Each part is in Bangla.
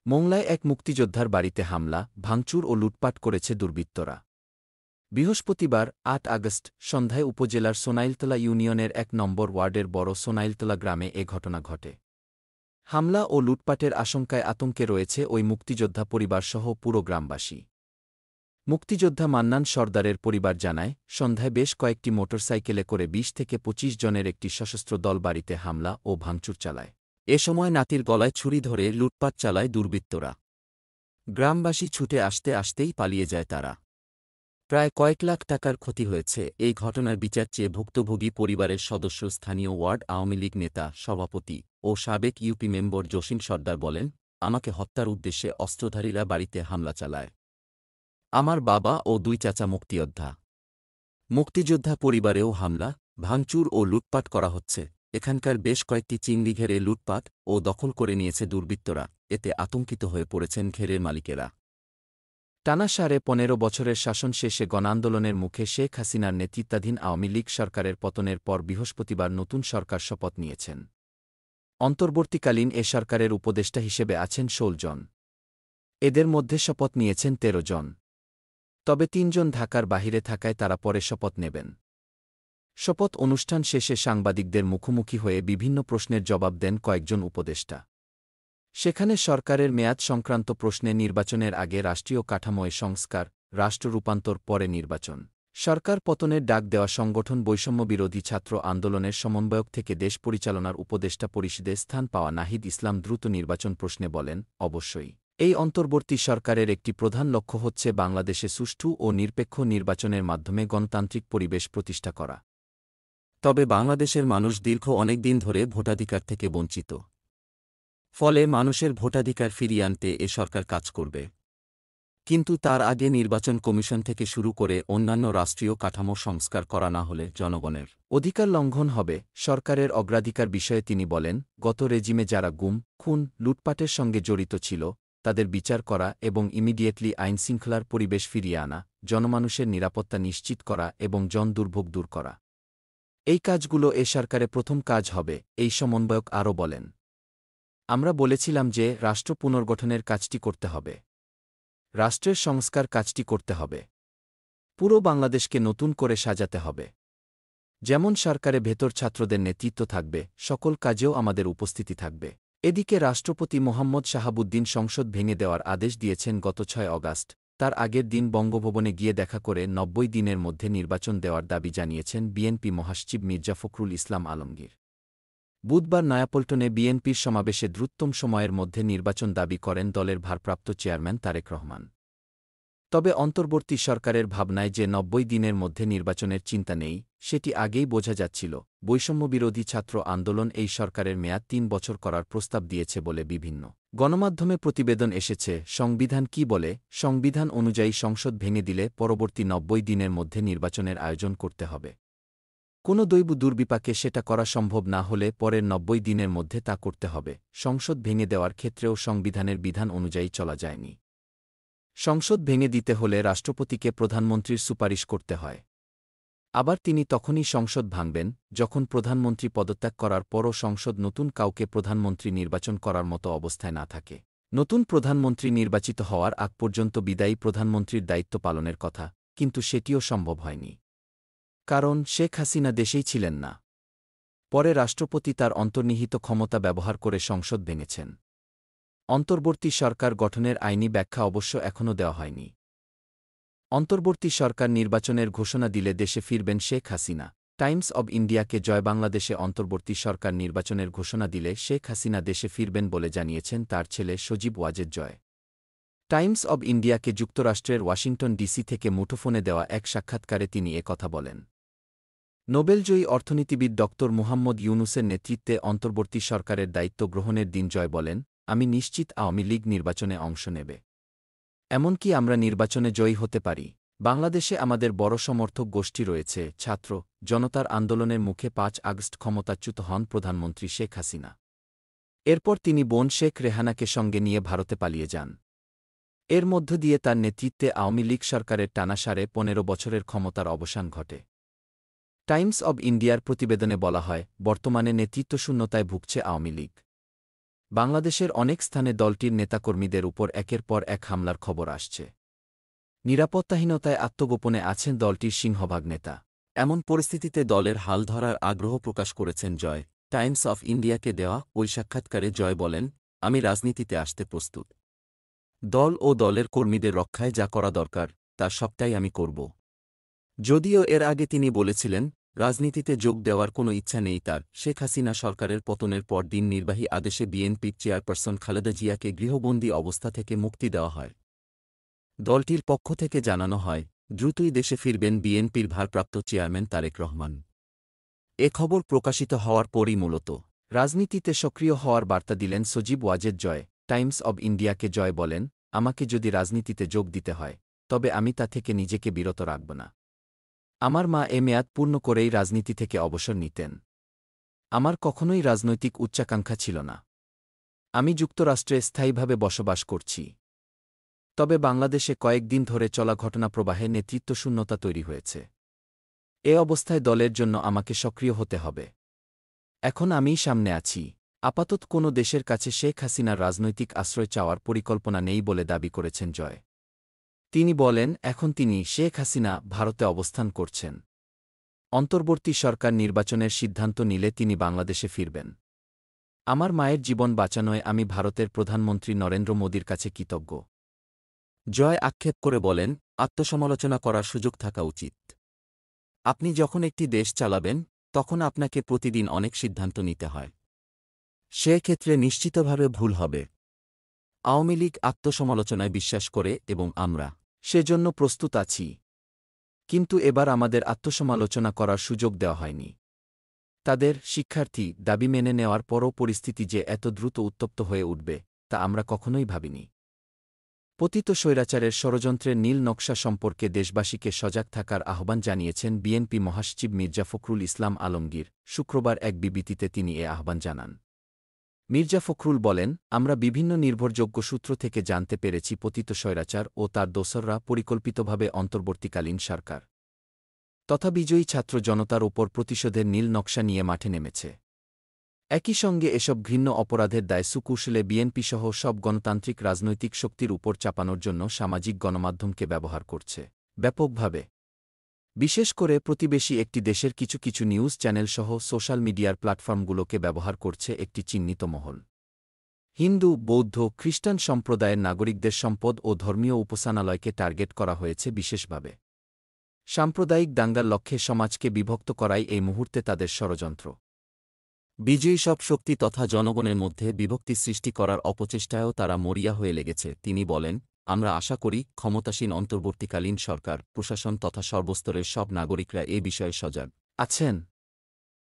মোংলায় এক মুক্তিযোদ্ধার বাড়িতে হামলা, ভাঙচুর ও লুটপাট করেছে দুর্বৃত্তরা। বৃহস্পতিবার ৮ আগস্ট সন্ধ্যায় উপজেলার সোনাইলতলা ইউনিয়নের ১ নম্বর ওয়ার্ডের বড় সোনাইলতলা গ্রামে এ ঘটনা ঘটে। হামলা ও লুটপাটের আশঙ্কায় আতঙ্কে রয়েছে ওই মুক্তিযোদ্ধা পরিবারসহ পুরো গ্রামবাসী। মুক্তিযোদ্ধা মান্নান সর্দারের পরিবার জানায়, সন্ধ্যায় বেশ কয়েকটি মোটরসাইকেলে করে ২০ থেকে ২৫ জনের একটি সশস্ত্র দল বাড়িতে হামলা ও ভাঙচুর চালায়। এ সময় নাতির গলায় ছুরি ধরে লুটপাট চালায় দুর্বৃত্তরা। গ্রামবাসী ছুটে আসতেই পালিয়ে যায় তারা। প্রায় কয়েক লাখ টাকার ক্ষতি হয়েছে। এই ঘটনার বিচার চেয়ে ভুক্তভোগী পরিবারের সদস্য স্থানীয় ওয়ার্ড আওয়ামী লীগ নেতা, সভাপতি ও সাবেক ইউপি মেম্বার জসিম সর্দার বলেন, আমাকে হত্যার উদ্দেশ্যে অস্ত্রধারীরা বাড়িতে হামলা চালায়। আমার বাবা ও ২ চাচা মুক্তিযোদ্ধা পরিবারেও হামলা, ভাঙচুর ও লুটপাট করা হচ্ছে। এখানকার বেশ কয়েকটি চিংড়ি ঘেরে লুটপাট ও দখল করে নিয়েছে দুর্বৃত্তরা। এতে আতঙ্কিত হয়ে পড়েছেন ঘেরের মালিকেরা। টানা ১৫ বছরের শাসন শেষে গণআন্দোলনের মুখে শেখ হাসিনার নেতৃত্বাধীন আওয়ামী লীগ সরকারের পতনের পর বৃহস্পতিবার নতুন সরকার শপথ নিয়েছেন। অন্তর্বর্তীকালীন এ সরকারের উপদেষ্টা হিসেবে আছেন ১৬ জন। এদের মধ্যে শপথ নিয়েছেন ১৩ জন। তবে ৩ জন ঢাকার বাহিরে থাকায় তারা পরে শপথ নেবেন। শপথ অনুষ্ঠান শেষে সাংবাদিকদের মুখোমুখি হয়ে বিভিন্ন প্রশ্নের জবাব দেন কয়েকজন উপদেষ্টা। সেখানে সরকারের মেয়াদ সংক্রান্ত প্রশ্নে নির্বাচনের আগে রাষ্ট্রীয় কাঠামোয় সংস্কার, রাষ্ট্র রূপান্তর, পরে নির্বাচন, সরকার পতনের ডাক দেওয়া সংগঠন বৈষম্যবিরোধী ছাত্র আন্দোলনের সমন্বয়ক থেকে দেশ পরিচালনার উপদেষ্টা পরিষদে স্থান পাওয়া নাহিদ ইসলাম দ্রুত নির্বাচন প্রশ্নে বলেন, অবশ্যই এই অন্তর্বর্তী সরকারের একটি প্রধান লক্ষ্য হচ্ছে বাংলাদেশে সুষ্ঠু ও নিরপেক্ষ নির্বাচনের মাধ্যমে গণতান্ত্রিক পরিবেশ প্রতিষ্ঠা করা। তবে বাংলাদেশের মানুষ দীর্ঘ অনেক দিন ধরে ভোটাধিকার থেকে বঞ্চিত। ফলে মানুষের ভোটাধিকার ফিরিয়ে আনতে এ সরকার কাজ করবে। কিন্তু তার আগে নির্বাচন কমিশন থেকে শুরু করে অন্যান্য রাষ্ট্রীয় কাঠামো সংস্কার করা না হলে জনগণের অধিকার লঙ্ঘন হবে। সরকারের অগ্রাধিকার বিষয়ে তিনি বলেন, গত রেজিমে যারা গুম, খুন, লুটপাটের সঙ্গে জড়িত ছিল তাদের বিচার করা এবং ইমিডিয়েটলি আইনশৃঙ্খলার পরিবেশ ফিরিয়ে আনা, জনমানুষের নিরাপত্তা নিশ্চিত করা এবং জনদুর্ভোগ দূর করা। এই কাজগুলো এ সরকারে প্রথম কাজ হবে। এই সমন্বয়ক আরও বলেন, আমরা বলেছিলাম যে রাষ্ট্র পুনর্গঠনের কাজটি করতে হবে, রাষ্ট্রের সংস্কার কাজটি করতে হবে, পুরো বাংলাদেশকে নতুন করে সাজাতে হবে। যেমন সরকারে ভেতর ছাত্রদের নেতৃত্ব থাকবে, সকল কাজেও আমাদের উপস্থিতি থাকবে। এদিকে রাষ্ট্রপতি মোহাম্মদ শাহাবুদ্দিন সংসদ ভেঙে দেওয়ার আদেশ দিয়েছেন গত ৬ আগস্ট। তার আগের দিন বঙ্গভবনে গিয়ে দেখা করে ৯০ দিনের মধ্যে নির্বাচন দেওয়ার দাবি জানিয়েছেন বিএনপি মহাসচিব মির্জা ফখরুল ইসলাম আলমগীর। বুধবার নয়াপল্টনে বিএনপির সমাবেশে দ্রুততম সময়ের মধ্যে নির্বাচন দাবি করেন দলের ভারপ্রাপ্ত চেয়ারম্যান তারেক রহমান। তবে অন্তর্বর্তী সরকারের ভাবনায় যে ৯০ দিনের মধ্যে নির্বাচনের চিন্তা নেই, সেটি আগেই বোঝা যাচ্ছিল। বৈষম্যবিরোধী ছাত্র আন্দোলন এই সরকারের মেয়াদ ৩ বছর করার প্রস্তাব দিয়েছে বলে বিভিন্ন গণমাধ্যমে প্রতিবেদন এসেছে। সংবিধান কি বলে? সংবিধান অনুযায়ী সংসদ ভেঙে দিলে পরবর্তী ৯০ দিনের মধ্যে নির্বাচনের আয়োজন করতে হবে। কোনো দৈব দুর্বিপাকে সেটা করা সম্ভব না হলে পরের ৯০ দিনের মধ্যে তা করতে হবে। সংসদ ভেঙে দেওয়ার ক্ষেত্রেও সংবিধানের বিধান অনুযায়ী চলা যায়নি। সংসদ ভেঙে দিতে হলে রাষ্ট্রপতিকে প্রধানমন্ত্রীর সুপারিশ করতে হয়। আবার তিনি তখনই সংসদ ভাঙবেন যখন প্রধানমন্ত্রী পদত্যাগ করার পরও সংসদ নতুন কাউকে প্রধানমন্ত্রী নির্বাচন করার মতো অবস্থায় না থাকে। নতুন প্রধানমন্ত্রী নির্বাচিত হওয়ার আগ পর্যন্ত বিদায়ী প্রধানমন্ত্রীর দায়িত্ব পালনের কথা, কিন্তু সেটিও সম্ভব হয়নি। কারণ শেখ হাসিনা দেশেই ছিলেন না। পরে রাষ্ট্রপতি তার অন্তর্নিহিত ক্ষমতা ব্যবহার করে সংসদ ভেঙেছেন। অন্তর্বর্তী সরকার গঠনের আইনি ব্যাখ্যা অবশ্য এখনও দেওয়া হয়নি। অন্তর্বর্তী সরকার নির্বাচনের ঘোষণা দিলে দেশে ফিরবেন শেখ হাসিনা। টাইমস অব ইন্ডিয়াকে জয় বাংলাদেশে অন্তর্বর্তী সরকার নির্বাচনের ঘোষণা দিলে শেখ হাসিনা দেশে ফিরবেন বলে জানিয়েছেন তার ছেলে সজীব ওয়াজেদ জয়। টাইমস অব ইন্ডিয়াকে যুক্তরাষ্ট্রের ওয়াশিংটন ডিসি থেকে মুঠোফোনে দেওয়া এক সাক্ষাৎকারে তিনি কথা বলেন। নোবেলজয়ী অর্থনীতিবিদ ড. মুহাম্মদ ইউনূসের নেতৃত্বে অন্তর্বর্তী সরকারের দায়িত্ব গ্রহণের দিন জয় বলেন, আমি নিশ্চিত আওয়ামী লীগ নির্বাচনে অংশ নেবে। এমনকি আমরা নির্বাচনে জয়ী হতে পারি। বাংলাদেশে আমাদের বড় সমর্থক গোষ্ঠী রয়েছে। ছাত্র জনতার আন্দোলনের মুখে ৫ আগস্ট ক্ষমতাচ্যুত হন প্রধানমন্ত্রী শেখ হাসিনা। এরপর তিনি বোন শেখ রেহানাকে সঙ্গে নিয়ে ভারতে পালিয়ে যান। এর মধ্য দিয়ে তার নেতৃত্বে আওয়ামী লীগ সরকারের টানা ১৫ বছরের ক্ষমতার অবসান ঘটে। টাইমস অব ইন্ডিয়ার প্রতিবেদনে বলা হয়, বর্তমানে নেতৃত্বশূন্যতায় ভুগছে আওয়ামী লীগ। বাংলাদেশের অনেক স্থানে দলটির নেতাকর্মীদের উপর একের পর এক হামলার খবর আসছে। নিরাপত্তাহীনতায় আত্মগোপনে আছেন দলটির সিংহভাগ নেতা। এমন পরিস্থিতিতে দলের হাল ধরার আগ্রহ প্রকাশ করেছেন জয়। টাইমস অফ ইন্ডিয়াকে দেওয়া ওই সাক্ষাৎকারে জয় বলেন, আমি রাজনীতিতে আসতে প্রস্তুত। দল ও দলের কর্মীদের রক্ষায় যা করা দরকার তার সবটাই আমি করব। যদিও এর আগে তিনি বলেছিলেন, রাজনীতিতে যোগ দেওয়ার কোনো ইচ্ছা নেই তার। শেখ হাসিনা সরকারের পতনের পর দিন নির্বাহী আদেশে বিএনপির চেয়ারপারসন খালেদা জিয়াকে গৃহবন্দী অবস্থা থেকে মুক্তি দেওয়া হয়। দলটির পক্ষ থেকে জানানো হয়, দ্রুতই দেশে ফিরবেন বিএনপির ভারপ্রাপ্ত চেয়ারম্যান তারেক রহমান। এ খবর প্রকাশিত হওয়ার পরই মূলত রাজনীতিতে সক্রিয় হওয়ার বার্তা দিলেন সজীব ওয়াজেদ জয়। টাইমস অব ইন্ডিয়াকে জয় বলেন, আমাকে যদি রাজনীতিতে যোগ দিতে হয় তবে আমি তা থেকে নিজেকে বিরত রাখব না। আমার মা এ মেয়াদ পূর্ণ করেই রাজনীতি থেকে অবসর নিতেন। আমার কখনোই রাজনৈতিক উচ্চাকাঙ্ক্ষা ছিল না। আমি যুক্তরাষ্ট্রে স্থায়ীভাবে বসবাস করছি। তবে বাংলাদেশে কয়েকদিন ধরে চলা ঘটনাপ্রবাহে নেতৃত্বশূন্যতা তৈরি হয়েছে। এ অবস্থায় দলের জন্য আমাকে সক্রিয় হতে হবে। এখন আমিই সামনে আছি। আপাতত কোনো দেশের কাছে শেখ হাসিনার রাজনৈতিক আশ্রয় চাওয়ার পরিকল্পনা নেই বলে দাবি করেছেন জয়। তিনি বলেন, এখন তিনি শেখ হাসিনা ভারতে অবস্থান করছেন। অন্তর্বর্তী সরকার নির্বাচনের সিদ্ধান্ত নিলে তিনি বাংলাদেশে ফিরবেন। আমার মায়ের জীবন বাঁচানোয় আমি ভারতের প্রধানমন্ত্রী নরেন্দ্র মোদীর কাছে কৃতজ্ঞ। জয় আক্ষেপ করে বলেন, আত্মসমালোচনা করার সুযোগ থাকা উচিত। আপনি যখন একটি দেশ চালাবেন তখন আপনাকে প্রতিদিন অনেক সিদ্ধান্ত নিতে হয়। সে ক্ষেত্রে নিশ্চিতভাবে ভুল হবে। আওয়ামী লীগ আত্মসমালোচনায় বিশ্বাস করে এবং আমরা সেজন্য প্রস্তুত আছি। কিন্তু এবার আমাদের আত্মসমালোচনা করার সুযোগ দেওয়া হয়নি। তাদের শিক্ষার্থী দাবি মেনে নেওয়ার পরও পরিস্থিতি যে এত দ্রুত উত্তপ্ত হয়ে উঠবে তা আমরা কখনোই ভাবিনি। পতিত স্বৈরাচারের ষড়যন্ত্রের নীল নকশা সম্পর্কে দেশবাসীকে সজাগ থাকার আহ্বান জানিয়েছেন বিএনপি মহাসচিব মির্জা ফখরুল ইসলাম আলমগীর। শুক্রবার এক বিবৃতিতে তিনি এ আহ্বান জানান। মির্জা ফখরুল বলেন, আমরা বিভিন্ন নির্ভরযোগ্য সূত্র থেকে জানতে পেরেছি পতিত স্বৈরাচার ও তার দোসররা পরিকল্পিতভাবে অন্তর্বর্তীকালীন সরকার তথা বিজয়ী ছাত্র জনতার ওপর প্রতিশোধের নীল নকশা নিয়ে মাঠে নেমেছে। একই সঙ্গে এসব ঘৃণ্য অপরাধের দায় সুকৌশলে বিএনপিসহ সব গণতান্ত্রিক রাজনৈতিক শক্তির উপর চাপানোর জন্য সামাজিক গণমাধ্যমকে ব্যবহার করছে ব্যাপকভাবে। বিশেষ করে প্রতিবেশী একটি দেশের কিছু কিছু নিউজ চ্যানেলসহ সোশ্যাল মিডিয়ার প্ল্যাটফর্মগুলোকে ব্যবহার করছে একটি চিহ্নিত মহল। হিন্দু, বৌদ্ধ, খ্রিস্টান সম্প্রদায়ের নাগরিকদের সম্পদ ও ধর্মীয় উপাসনালয়কে টার্গেট করা হয়েছে বিশেষভাবে। সাম্প্রদায়িক দাঙ্গার লক্ষ্যে সমাজকে বিভক্ত করাই এই মুহূর্তে তাদের ষড়যন্ত্র। বিজয়ী সব শক্তি তথা জনগণের মধ্যে বিভক্তি সৃষ্টি করার অপচেষ্টায়ও তারা মরিয়া হয়ে লেগেছে। তিনি বলেন, আমরা আশা করি ক্ষমতাসীন অন্তর্বর্তীকালীন সরকার, প্রশাসন তথা সর্বস্তরের সব নাগরিকরা এ বিষয়ে সজাগ আছেন।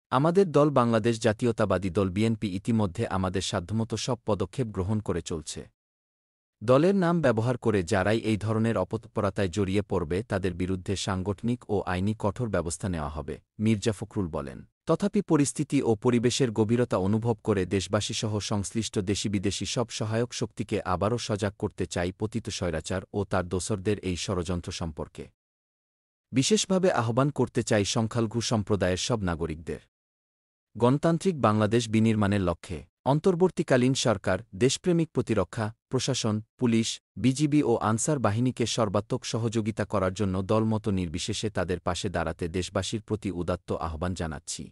আমাদের দল বাংলাদেশ জাতীয়তাবাদী দল বিএনপি ইতিমধ্যে আমাদের সাধ্যমতো সব পদক্ষেপ গ্রহণ করে চলছে। দলের নাম ব্যবহার করে যারাই এই ধরনের অপতৎপরতায় জড়িয়ে পড়বে তাদের বিরুদ্ধে সাংগঠনিক ও আইনি কঠোর ব্যবস্থা নেওয়া হবে, মির্জা ফখরুল বলেন। তথাপি পরিস্থিতি ও পরিবেশের গভীরতা অনুভব করে দেশবাসীসহ সংশ্লিষ্ট দেশি-বিদেশি সব সহায়ক শক্তিকে আবারও সজাগ করতে চাই পতিত স্বৈরাচার ও তার দোসরদের এই ষড়যন্ত্র সম্পর্কে। বিশেষভাবে আহ্বান করতে চাই সংখ্যালঘু সম্প্রদায়ের সব নাগরিকদের গণতান্ত্রিক বাংলাদেশ বিনির্মাণের লক্ষ্যে অন্তর্বর্তীকালীন সরকার, দেশপ্রেমিক প্রতিরক্ষা, প্রশাসন, পুলিশ, বিজিবি ও আনসার বাহিনীকে সর্বাত্মক সহযোগিতা করার জন্য দলমত নির্বিশেষে তাদের পাশে দাঁড়াতে দেশবাসীর প্রতি উদাত্ত আহ্বান জানাচ্ছি।